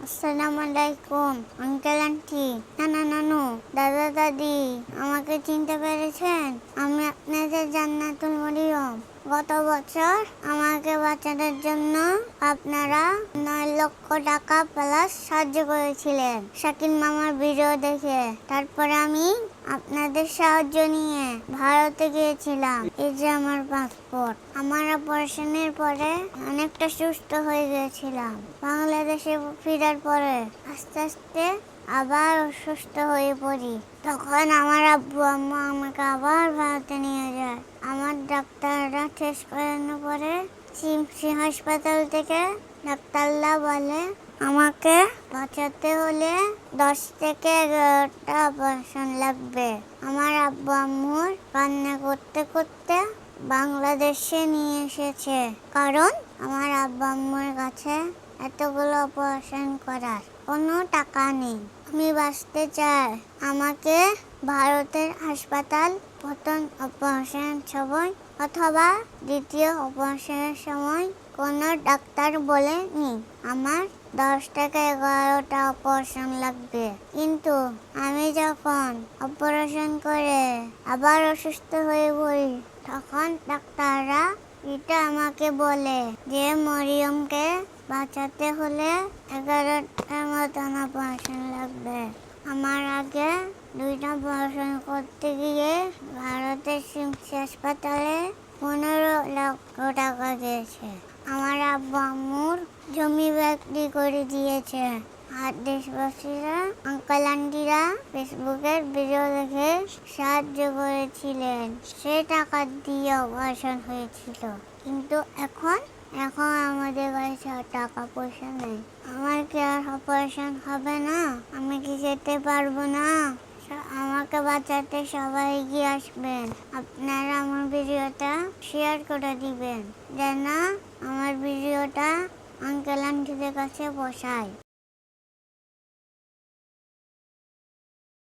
আসসালামু আলাইকুম uncle aunty, নানা নানু, দাদা দাদি। আমাকে চিনতে পেরেছেন? আমি আপনাদের জান্নাতুল মরিয়ম। গত বছর আমাকে বাঁচানোর জন্য আপনারা 9 লক্ষ টাকা প্লাস সাহায্য করেছিলেন শাকিল মামার ভিডিও দেখে। তারপরে আমি আপনাদের সাহায্য নিয়ে ভারতে গিয়েছিলাম। এই যে আমার পাসপোর্ট। আমার অপারেশনের পরে অনেকটা সুস্থ হয়ে গিয়েছিলাম। বাংলাদেশে ফেরার পরে আস্তে আস্তে আবার অসুস্থ হয়ে পড়ি। তখন আমার আব্বু আম্মা আমাকে আবার ভারতে নিয়ে যায়। আমার ডাক্তাররা টেস্ট করানোর পরে সিমসি হাসপাতাল থেকে ডাক্তাররা বলে আমাকে বাঁচাতে হলে 10 থেকে 11টা অপারেশন লাগবে। আমার আব্বু আম্মুর কান্না করতে করতে বাংলাদেশে নিয়ে এসেছে, কারণ আমার আব্বু আম্মুর কাছে এতগুলো অপারেশন করার কোনো টাকা নেই। আমি বাঁচতে চাই। আমাকে ভারতের হাসপাতাল প্রথম অপারেশনের সময় অথবা দ্বিতীয় অপারেশনের সময় কোনো ডাক্তার বলেনি আমার 10 থেকে 11টা অপারেশন লাগবে। কিন্তু আমি যখন অপারেশন করে আবার অসুস্থ হয়ে পড়ি, তখন ডাক্তাররা এটা আমাকে বলে যে মরিয়মকে বাঁচাতে হলে 11টার মতন অপারেশন লাগবে। আমার আগে 2টা অপারেশন করতে গিয়ে ভারতের সিমসি হাসপাতালে 15 লক্ষ টাকা দিয়েছে। আমার আব্বু আম্মুর জমি বিক্রি করে দিয়েছে। আর দেশবাসীরা, আঙ্কেল আন্টিরা ফেসবুকের ভিডিও দেখে সাহায্য করেছিলেন। সে টাকা দিয়ে অপারেশন হয়েছিল। কিন্তু এখন আমাদের কাছে টাকা পয়সা নেই। আমার কি আর অপারেশন হবে না? আমি কি যেতে পারবো না? আমাকে বাঁচাতে সবাই এগিয়ে আসবেন। আপনারা আমার ভিডিওটা শেয়ার করে দিবেন যেন আমার ভিডিওটা আঙ্কেল আন্টিদের কাছে পৌঁছায়।